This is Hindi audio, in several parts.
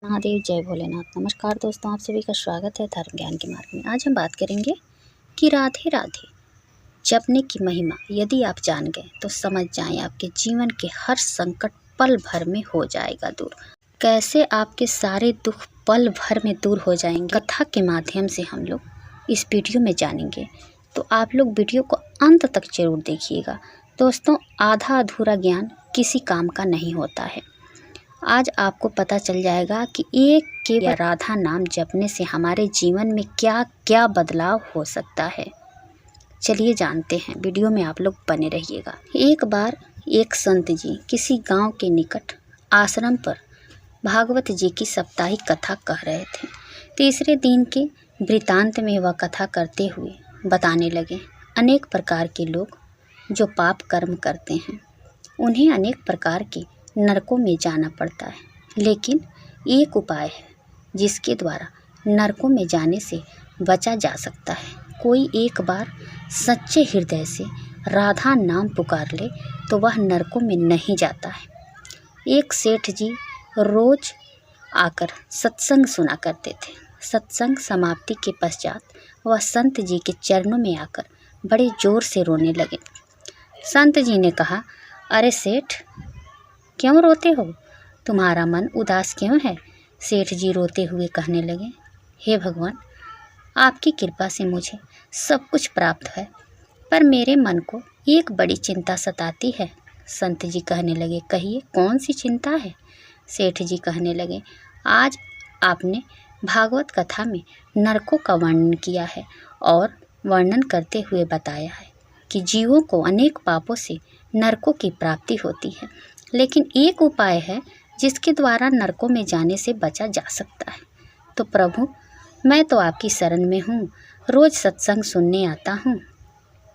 महादेव, जय भोलेनाथ। नमस्कार दोस्तों, आप सभी का स्वागत है धर्म ज्ञान के मार्ग में। आज हम बात करेंगे कि राधे राधे जपने की महिमा यदि आप जान गए तो समझ जाएं आपके जीवन के हर संकट पल भर में हो जाएगा दूर। कैसे आपके सारे दुख पल भर में दूर हो जाएंगे, कथा के माध्यम से हम लोग इस वीडियो में जानेंगे। तो आप लोग वीडियो को अंत तक जरूर देखिएगा। दोस्तों, आधा अधूरा ज्ञान किसी काम का नहीं होता है। आज आपको पता चल जाएगा कि एक केवल राधा नाम जपने से हमारे जीवन में क्या क्या बदलाव हो सकता है। चलिए जानते हैं, वीडियो में आप लोग बने रहिएगा। एक बार एक संत जी किसी गांव के निकट आश्रम पर भागवत जी की साप्ताहिक कथा कह रहे थे। तीसरे दिन के वृतांत में वह कथा करते हुए बताने लगे, अनेक प्रकार के लोग जो पाप कर्म करते हैं उन्हें अनेक प्रकार के नरकों में जाना पड़ता है, लेकिन एक उपाय है जिसके द्वारा नरकों में जाने से बचा जा सकता है। कोई एक बार सच्चे हृदय से राधा नाम पुकार ले तो वह नरकों में नहीं जाता है। एक सेठ जी रोज आकर सत्संग सुना करते थे। सत्संग समाप्ति के पश्चात वह संत जी के चरणों में आकर बड़े जोर से रोने लगे। संत जी ने कहा, अरे सेठ, क्यों रोते हो? तुम्हारा मन उदास क्यों है? सेठ जी रोते हुए कहने लगे, हे भगवान, आपकी कृपा से मुझे सब कुछ प्राप्त है, पर मेरे मन को एक बड़ी चिंता सताती है। संत जी कहने लगे, कहिए कौन सी चिंता है? सेठ जी कहने लगे, आज आपने भागवत कथा में नरकों का वर्णन किया है और वर्णन करते हुए बताया है कि जीवों को अनेक पापों से नरकों की प्राप्ति होती है, लेकिन एक उपाय है जिसके द्वारा नरकों में जाने से बचा जा सकता है। तो प्रभु, मैं तो आपकी शरण में हूँ, रोज सत्संग सुनने आता हूँ।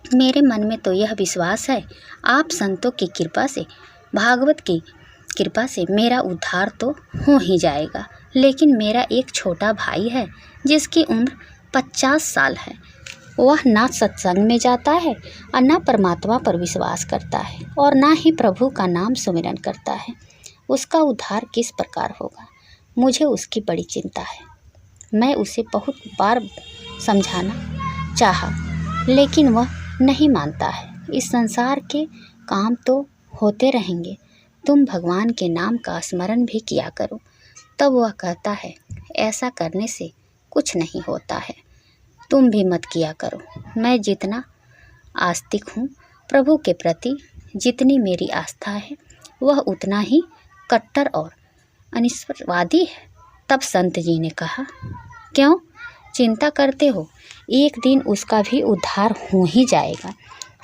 मेरे मन में तो यह विश्वास है आप संतों की कृपा से, भागवत की कृपा से मेरा उद्धार तो हो ही जाएगा, लेकिन मेरा एक छोटा भाई है जिसकी उम्र 50 साल है। वह ना सत्संग में जाता है और ना परमात्मा पर विश्वास करता है और ना ही प्रभु का नाम सुमिरन करता है। उसका उद्धार किस प्रकार होगा? मुझे उसकी बड़ी चिंता है। मैं उसे बहुत बार समझाना चाहा, लेकिन वह नहीं मानता है। इस संसार के काम तो होते रहेंगे, तुम भगवान के नाम का स्मरण भी किया करो। तब वह कहता है, ऐसा करने से कुछ नहीं होता है, तुम भी मत किया करो। मैं जितना आस्तिक हूँ प्रभु के प्रति, जितनी मेरी आस्था है, वह उतना ही कट्टर और अनिश्वरवादी है। तब संत जी ने कहा, क्यों चिंता करते हो? एक दिन उसका भी उद्धार हो ही जाएगा।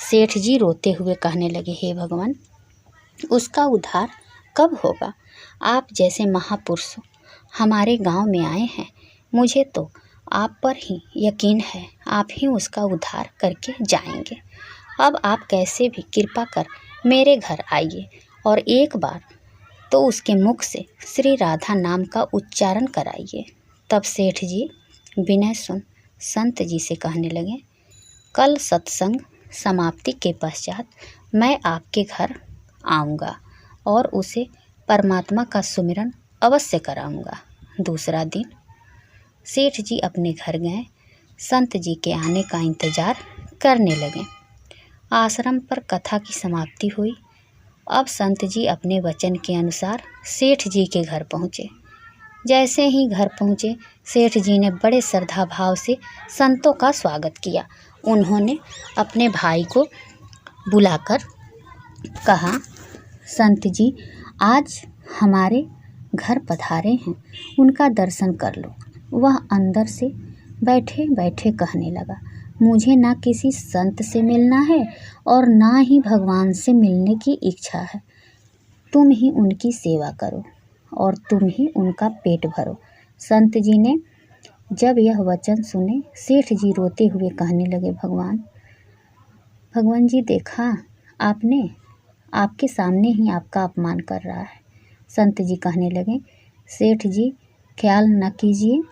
सेठ जी रोते हुए कहने लगे, हे भगवान, उसका उद्धार कब होगा? आप जैसे महापुरुष हमारे गांव में आए हैं, मुझे तो आप पर ही यकीन है, आप ही उसका उद्धार करके जाएंगे। अब आप कैसे भी कृपा कर मेरे घर आइए और एक बार तो उसके मुख से श्री राधा नाम का उच्चारण कराइए। तब सेठ जी विनय सुन संत जी से कहने लगे, कल सत्संग समाप्ति के पश्चात मैं आपके घर आऊँगा और उसे परमात्मा का सुमिरन अवश्य कराऊँगा। दूसरा दिन सेठ जी अपने घर गए, संत जी के आने का इंतजार करने लगे। आश्रम पर कथा की समाप्ति हुई। अब संत जी अपने वचन के अनुसार सेठ जी के घर पहुँचे। जैसे ही घर पहुँचे, सेठ जी ने बड़े श्रद्धा भाव से संतों का स्वागत किया। उन्होंने अपने भाई को बुलाकर कहा, संत जी आज हमारे घर पधारे हैं, उनका दर्शन कर लो। वह अंदर से बैठे बैठे कहने लगा, मुझे ना किसी संत से मिलना है और ना ही भगवान से मिलने की इच्छा है। तुम ही उनकी सेवा करो और तुम ही उनका पेट भरो। संत जी ने जब यह वचन सुने, सेठ जी रोते हुए कहने लगे, भगवान जी, देखा आपने, आपके सामने ही आपका अपमान कर रहा है। संत जी कहने लगे, सेठ जी ख्याल न कीजिए,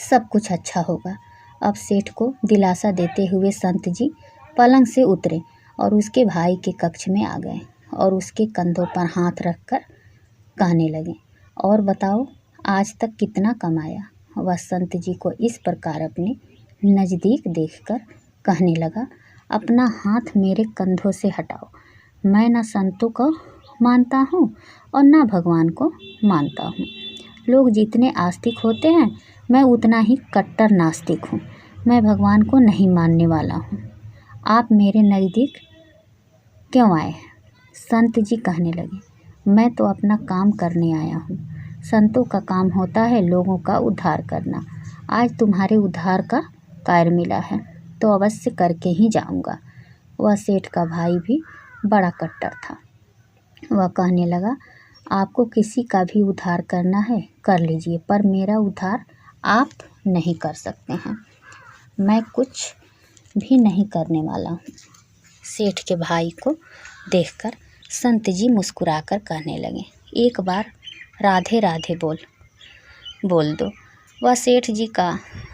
सब कुछ अच्छा होगा। अब सेठ को दिलासा देते हुए संत जी पलंग से उतरे और उसके भाई के कक्ष में आ गए और उसके कंधों पर हाथ रखकर कहने लगे, और बताओ आज तक कितना कमाया। वह संत जी को इस प्रकार अपने नज़दीक देखकर कहने लगा, अपना हाथ मेरे कंधों से हटाओ। मैं न संतों को मानता हूँ और न भगवान को मानता हूँ। लोग जितने आस्तिक होते हैं मैं उतना ही कट्टर नास्तिक हूँ। मैं भगवान को नहीं मानने वाला हूँ। आप मेरे नज़दीक क्यों आए हैं? संत जी कहने लगे, मैं तो अपना काम करने आया हूँ। संतों का काम होता है लोगों का उद्धार करना। आज तुम्हारे उद्धार का कार्य मिला है तो अवश्य करके ही जाऊँगा। वह सेठ का भाई भी बड़ा कट्टर था। वह कहने लगा, आपको किसी का भी उद्धार करना है कर लीजिए, पर मेरा उद्धार आप नहीं कर सकते हैं। मैं कुछ भी नहीं करने वाला हूँ। सेठ के भाई को देखकर संत जी मुस्कुराकर कहने लगे, एक बार राधे राधे बोल दो। वह सेठ जी का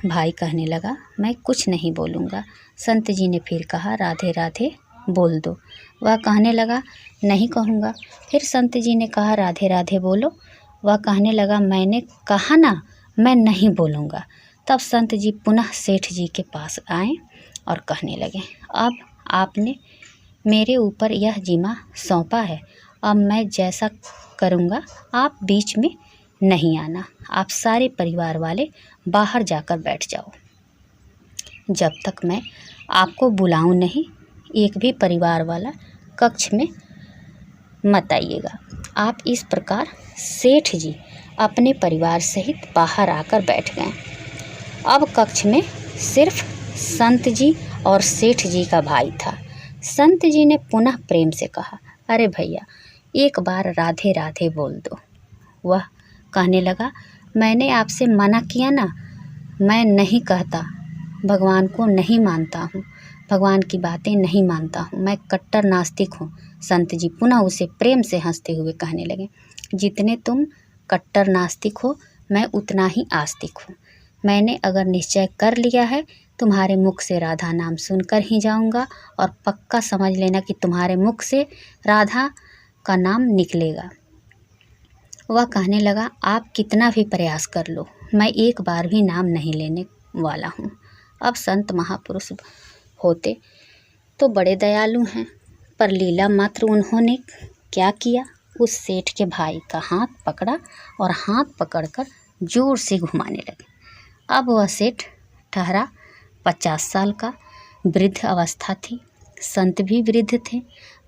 भाई कहने लगा, मैं कुछ नहीं बोलूँगा। संत जी ने फिर कहा, राधे राधे बोल दो। वह कहने लगा, नहीं कहूँगा। फिर संत जी ने कहा, राधे राधे बोलो। वह कहने लगा, मैंने कहा ना मैं नहीं बोलूँगा। तब संत जी पुनः सेठ जी के पास आए और कहने लगे, अब आपने मेरे ऊपर यह जिम्मा सौंपा है। अब मैं जैसा करूँगा आप बीच में नहीं आना। आप सारे परिवार वाले बाहर जाकर बैठ जाओ। जब तक मैं आपको बुलाऊं नहीं, एक भी परिवार वाला कक्ष में मत आइएगा। आप इस प्रकार सेठ जी अपने परिवार सहित बाहर आकर बैठ गए। अब कक्ष में सिर्फ संत जी और सेठ जी का भाई था। संत जी ने पुनः प्रेम से कहा, अरे भैया एक बार राधे राधे बोल दो। वह कहने लगा, मैंने आपसे मना किया ना, मैं नहीं कहता। भगवान को नहीं मानता हूँ, भगवान की बातें नहीं मानता हूँ, मैं कट्टर नास्तिक हूँ। संत जी पुनः उसे प्रेम से हंसते हुए कहने लगे, जितने तुम कट्टर नास्तिक हो मैं उतना ही आस्तिक हूँ। मैंने अगर निश्चय कर लिया है तुम्हारे मुख से राधा नाम सुनकर ही जाऊँगा, और पक्का समझ लेना कि तुम्हारे मुख से राधा का नाम निकलेगा। वह कहने लगा, आप कितना भी प्रयास कर लो, मैं एक बार भी नाम नहीं लेने वाला हूँ। अब संत महापुरुष होते तो बड़े दयालु हैं, पर लीला मात्र उन्होंने क्या किया, उस सेठ के भाई का हाथ पकड़ा और हाथ पकड़कर जोर से घुमाने लगे। अब वह सेठ ठहरा 50 साल का, वृद्ध अवस्था थी। संत भी वृद्ध थे,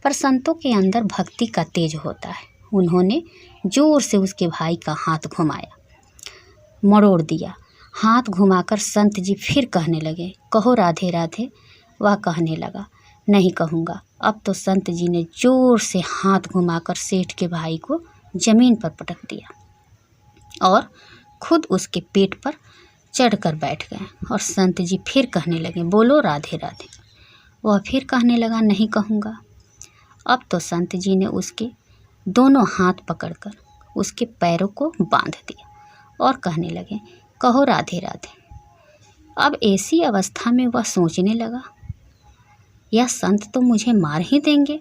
पर संतों के अंदर भक्ति का तेज होता है। उन्होंने जोर से उसके भाई का हाथ घुमाया, मरोड़ दिया। हाथ घुमाकर संत जी फिर कहने लगे, कहो राधे राधे। वह कहने लगा, नहीं कहूँगा। अब तो संत जी ने जोर से हाथ घुमाकर सेठ के भाई को जमीन पर पटक दिया और खुद उसके पेट पर चढ़कर बैठ गए। और संत जी फिर कहने लगे, बोलो राधे राधे। वह फिर कहने लगा, नहीं कहूँगा। अब तो संत जी ने उसके दोनों हाथ पकड़कर उसके पैरों को बांध दिया और कहने लगे, कहो राधे राधे। अब ऐसी अवस्था में वह सोचने लगा, यह संत तो मुझे मार ही देंगे।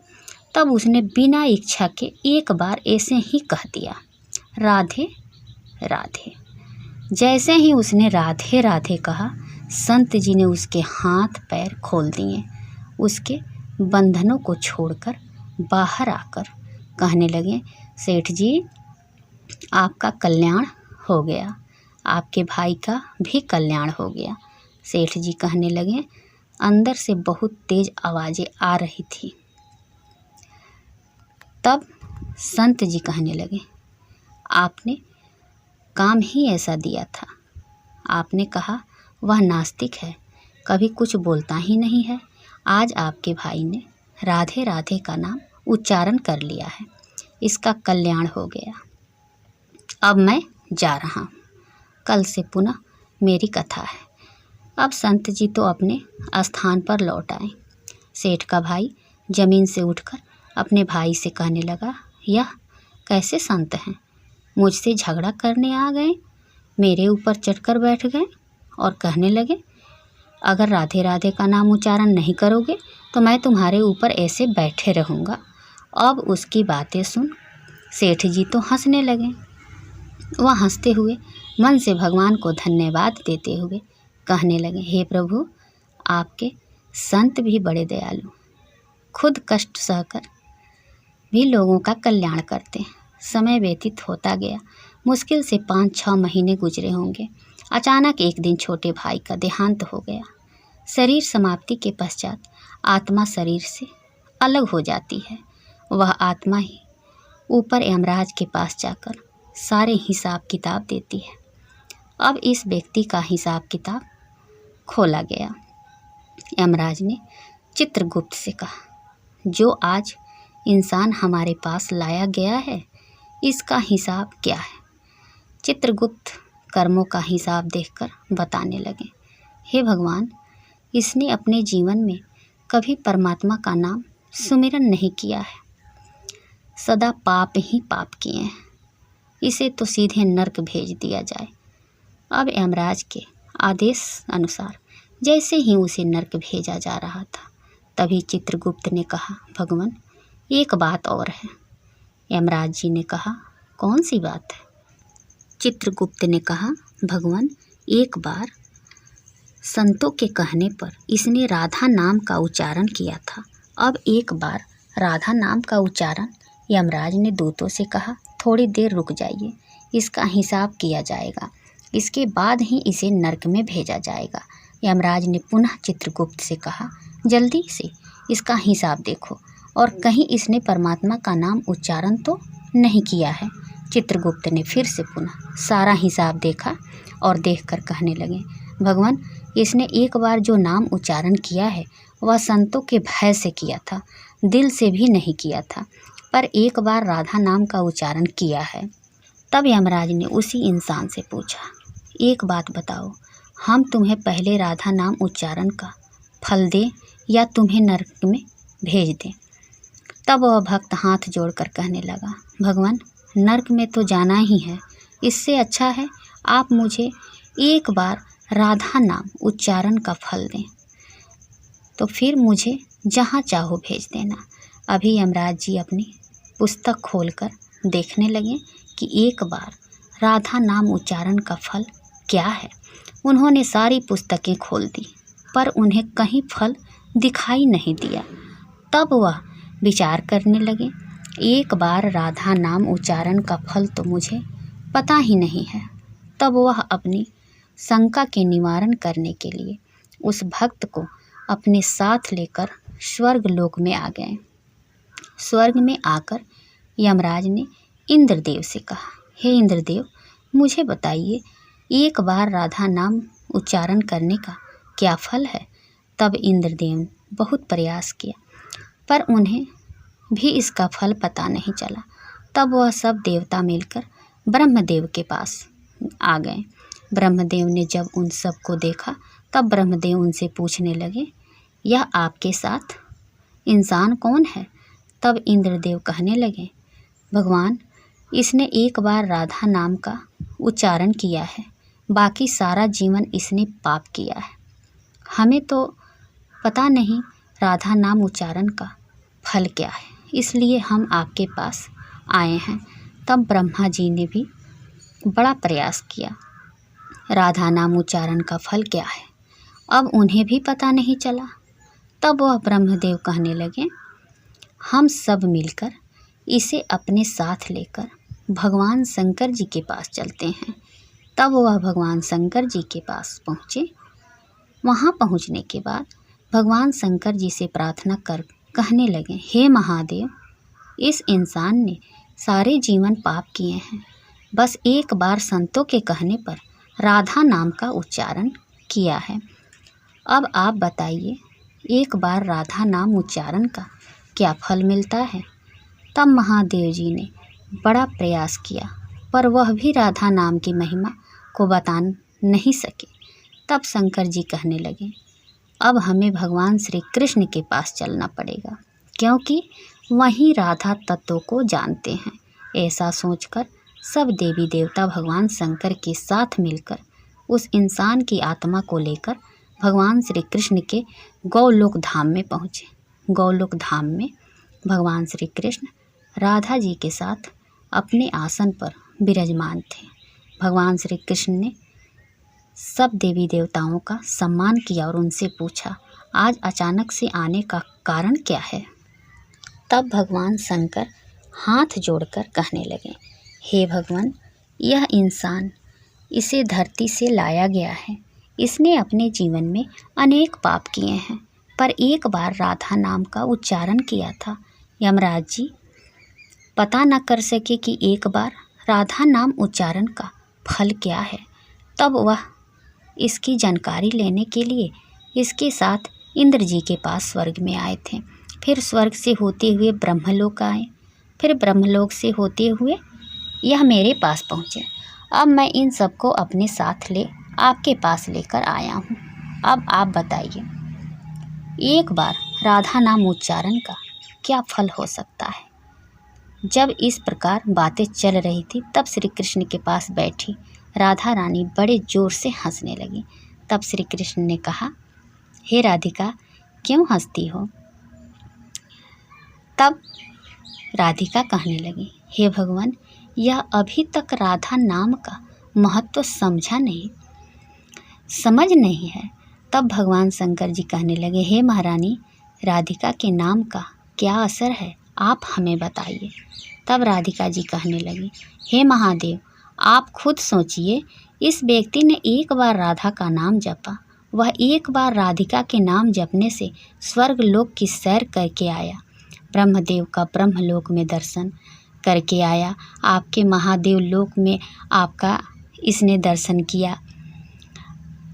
तब उसने बिना इच्छा के एक बार ऐसे ही कह दिया, राधे राधे। जैसे ही उसने राधे राधे कहा, संत जी ने उसके हाथ पैर खोल दिए। उसके बंधनों को छोड़कर बाहर आकर कहने लगे, सेठ जी आपका कल्याण हो गया, आपके भाई का भी कल्याण हो गया। सेठ जी कहने लगे, अंदर से बहुत तेज आवाज़ें आ रही थी। तब संत जी कहने लगे, आपने काम ही ऐसा दिया था। आपने कहा वह नास्तिक है, कभी कुछ बोलता ही नहीं है। आज आपके भाई ने राधे राधे का नाम उच्चारण कर लिया है, इसका कल्याण हो गया। अब मैं जा रहा हूँ, कल से पुनः मेरी कथा है। अब संत जी तो अपने स्थान पर लौट आए। सेठ का भाई जमीन से उठकर अपने भाई से कहने लगा, यह कैसे संत हैं, मुझसे झगड़ा करने आ गए, मेरे ऊपर चढ़कर बैठ गए और कहने लगे, अगर राधे राधे का नाम उच्चारण नहीं करोगे तो मैं तुम्हारे ऊपर ऐसे बैठे रहूँगा। अब उसकी बातें सुन सेठ जी तो हंसने लगे। वह हंसते हुए मन से भगवान को धन्यवाद देते हुए कहने लगे, हे प्रभु, आपके संत भी बड़े दयालु, खुद कष्ट सहकर भी लोगों का कल्याण करते हैं। समय व्यतीत होता गया। मुश्किल से 5-6 महीने गुजरे होंगे। अचानक एक दिन छोटे भाई का देहांत हो गया। शरीर समाप्ति के पश्चात आत्मा शरीर से अलग हो जाती है। वह आत्मा ही ऊपर यमराज के पास जाकर सारे हिसाब किताब देती है। अब इस व्यक्ति का हिसाब किताब खोला गया। यमराज ने चित्रगुप्त से कहा, जो आज इंसान हमारे पास लाया गया है, इसका हिसाब क्या है? चित्रगुप्त कर्मों का हिसाब देखकर बताने लगे, हे भगवान, इसने अपने जीवन में कभी परमात्मा का नाम सुमिरन नहीं किया है, सदा पाप ही पाप किए हैं। इसे तो सीधे नरक भेज दिया जाए। अब यमराज के आदेश अनुसार जैसे ही उसे नरक भेजा जा रहा था, तभी चित्रगुप्त ने कहा, भगवान, एक बात और है। यमराज जी ने कहा, कौन सी बात है? चित्रगुप्त ने कहा, भगवान, एक बार संतों के कहने पर इसने राधा नाम का उच्चारण किया था। अब एक बार राधा नाम का उच्चारण यमराज ने दूतों से कहा, थोड़ी देर रुक जाइए, इसका हिसाब किया जाएगा, इसके बाद ही इसे नरक में भेजा जाएगा। यमराज ने पुनः चित्रगुप्त से कहा, जल्दी से इसका हिसाब देखो और कहीं इसने परमात्मा का नाम उच्चारण तो नहीं किया है। चित्रगुप्त ने फिर से पुनः सारा हिसाब देखा और देखकर कहने लगे, भगवान, इसने एक बार जो नाम उच्चारण किया है वह संतों के भय से किया था, दिल से भी नहीं किया था, पर एक बार राधा नाम का उच्चारण किया है। तब यमराज ने उसी इंसान से पूछा, एक बात बताओ, हम तुम्हें पहले राधा नाम उच्चारण का फल दें या तुम्हें नरक में भेज दें? तब वह भक्त हाथ जोड़कर कहने लगा, भगवान, नरक में तो जाना ही है, इससे अच्छा है आप मुझे एक बार राधा नाम उच्चारण का फल दें, तो फिर मुझे जहाँ चाहो भेज देना। अभी यमराज जी अपनी पुस्तक खोलकर देखने लगे कि एक बार राधा नाम उच्चारण का फल क्या है। उन्होंने सारी पुस्तकें खोल दी, पर उन्हें कहीं फल दिखाई नहीं दिया। तब वह विचार करने लगे, एक बार राधा नाम उच्चारण का फल तो मुझे पता ही नहीं है। तब वह अपनी शंका के निवारण करने के लिए उस भक्त को अपने साथ लेकर स्वर्ग लोक में आ गए। स्वर्ग में आकर यमराज ने इंद्रदेव से कहा, हे इंद्रदेव, मुझे बताइए, एक बार राधा नाम उच्चारण करने का क्या फल है? तब इंद्रदेव ने बहुत प्रयास किया, पर उन्हें भी इसका फल पता नहीं चला। तब वह सब देवता मिलकर ब्रह्मदेव के पास आ गए। ब्रह्मदेव ने जब उन सब को देखा, तब ब्रह्मदेव उनसे पूछने लगे, यह आपके साथ इंसान कौन है? तब इंद्रदेव कहने लगे, भगवान, इसने एक बार राधा नाम का उच्चारण किया है, बाकी सारा जीवन इसने पाप किया है। हमें तो पता नहीं राधा नाम उच्चारण का फल क्या है, इसलिए हम आपके पास आए हैं। तब ब्रह्मा जी ने भी बड़ा प्रयास किया, राधा नाम उच्चारण का फल क्या है, अब उन्हें भी पता नहीं चला। तब वह ब्रह्मदेव कहने लगे, हम सब मिलकर इसे अपने साथ लेकर भगवान शंकर जी के पास चलते हैं। तब वह भगवान शंकर जी के पास पहुँचे। वहाँ पहुँचने के बाद भगवान शंकर जी से प्रार्थना कर कहने लगे, हे महादेव, इस इंसान ने सारे जीवन पाप किए हैं, बस एक बार संतों के कहने पर राधा नाम का उच्चारण किया है। अब आप बताइए, एक बार राधा नाम उच्चारण का क्या फल मिलता है? तब महादेव जी ने बड़ा प्रयास किया, पर वह भी राधा नाम की महिमा को बता नहीं सके। तब शंकर जी कहने लगे, अब हमें भगवान श्री कृष्ण के पास चलना पड़ेगा, क्योंकि वहीं राधा तत्व को जानते हैं। ऐसा सोचकर सब देवी देवता भगवान शंकर के साथ मिलकर उस इंसान की आत्मा को लेकर भगवान श्री कृष्ण के गौलोक धाम में पहुँचे। गौलोक धाम में भगवान श्री कृष्ण राधा जी के साथ अपने आसन पर विराजमान थे। भगवान श्री कृष्ण ने सब देवी देवताओं का सम्मान किया और उनसे पूछा, आज अचानक से आने का कारण क्या है। तब भगवान शंकर हाथ जोड़कर कहने लगे, हे भगवान, यह इंसान, इसे धरती से लाया गया है। इसने अपने जीवन में अनेक पाप किए हैं, पर एक बार राधा नाम का उच्चारण किया था। यमराज जी पता न कर सके कि एक बार राधा नाम उच्चारण का फल क्या है। तब वह इसकी जानकारी लेने के लिए इसके साथ इंद्र जी के पास स्वर्ग में आए थे। फिर स्वर्ग से होते हुए ब्रह्मलोक आए, फिर ब्रह्मलोक से होते हुए यह मेरे पास पहुँचे। अब मैं इन सबको अपने साथ ले आपके पास लेकर आया हूँ। अब आप बताइए, एक बार राधा नाम उच्चारण का क्या फल हो सकता है। जब इस प्रकार बातें चल रही थी, तब श्री कृष्ण के पास बैठी राधा रानी बड़े जोर से हंसने लगी। तब श्री कृष्ण ने कहा, हे राधिका, क्यों हंसती हो। तब राधिका कहने लगी, हे भगवान, यह अभी तक राधा नाम का महत्व समझ नहीं है। तब भगवान शंकर जी कहने लगे, हे महारानी, राधिका के नाम का क्या असर है, आप हमें बताइए। तब राधिका जी कहने लगी, हे महादेव, आप खुद सोचिए, इस व्यक्ति ने एक बार राधा का नाम जपा। वह एक बार राधिका के नाम जपने से स्वर्ग लोक की सैर करके आया, ब्रह्मदेव का ब्रह्मलोक में दर्शन करके आया, आपके महादेव लोक में आपका इसने दर्शन किया।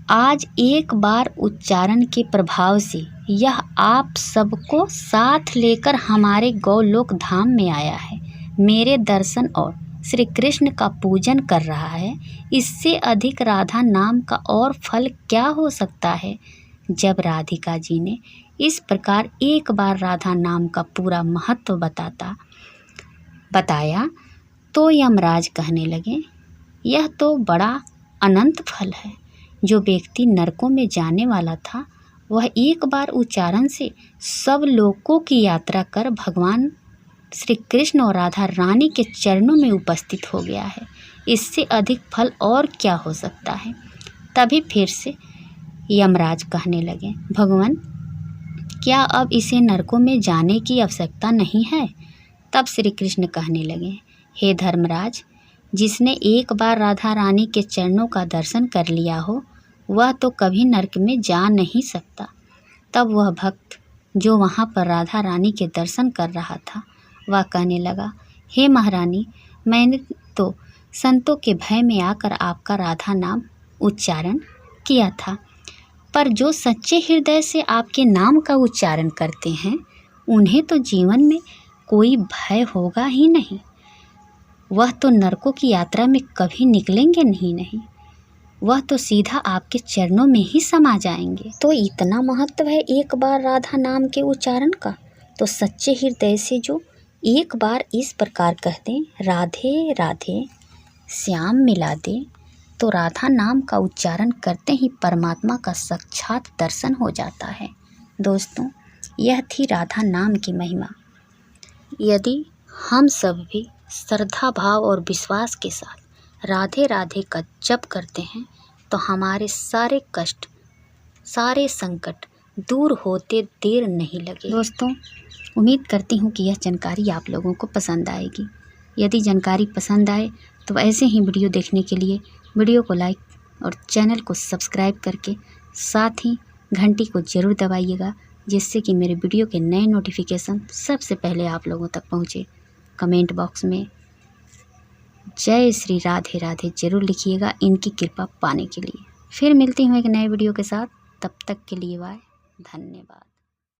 आज एक बार उच्चारण के प्रभाव से यह आप सबको साथ लेकर हमारे गौलोक धाम में आया है, मेरे दर्शन और श्री कृष्ण का पूजन कर रहा है। इससे अधिक राधा नाम का और फल क्या हो सकता है। जब राधिका जी ने इस प्रकार एक बार राधा नाम का पूरा महत्व बताया तो यमराज कहने लगे, यह तो बड़ा अनंत फल है। जो व्यक्ति नरकों में जाने वाला था, वह एक बार उच्चारण से सब लोकों की यात्रा कर भगवान श्री कृष्ण और राधा रानी के चरणों में उपस्थित हो गया है। इससे अधिक फल और क्या हो सकता है। तभी फिर से यमराज कहने लगे, भगवान, क्या अब इसे नरकों में जाने की आवश्यकता नहीं है। तब श्री कृष्ण कहने लगे, हे धर्मराज, जिसने एक बार राधा रानी के चरणों का दर्शन कर लिया हो, वह तो कभी नरक में जा नहीं सकता। तब वह भक्त जो वहाँ पर राधा रानी के दर्शन कर रहा था, वह कहने लगा, हे महारानी, मैंने तो संतों के भय में आकर आपका राधा नाम उच्चारण किया था, पर जो सच्चे हृदय से आपके नाम का उच्चारण करते हैं, उन्हें तो जीवन में कोई भय होगा ही नहीं। वह तो नरकों की यात्रा में कभी निकलेंगे नहीं, वह तो सीधा आपके चरणों में ही समा जाएंगे। तो इतना महत्व है एक बार राधा नाम के उच्चारण का। तो सच्चे हृदय से जो एक बार इस प्रकार कहते, राधे राधे श्याम मिला दे, तो राधा नाम का उच्चारण करते ही परमात्मा का साक्षात दर्शन हो जाता है। दोस्तों, यह थी राधा नाम की महिमा। यदि हम सब भी श्रद्धा भाव और विश्वास के साथ राधे राधे का जप करते हैं, तो हमारे सारे कष्ट, सारे संकट दूर होते देर नहीं लगे। दोस्तों, उम्मीद करती हूँ कि यह जानकारी आप लोगों को पसंद आएगी। यदि जानकारी पसंद आए तो ऐसे ही वीडियो देखने के लिए वीडियो को लाइक और चैनल को सब्सक्राइब करके साथ ही घंटी को ज़रूर दबाइएगा, जिससे कि मेरे वीडियो के नए नोटिफिकेशन सबसे पहले आप लोगों तक पहुँचे। कमेंट बॉक्स में जय श्री राधे राधे ज़रूर लिखिएगा इनकी कृपा पाने के लिए। फिर मिलती हूँ एक नए वीडियो के साथ, तब तक के लिए बाय, धन्यवाद।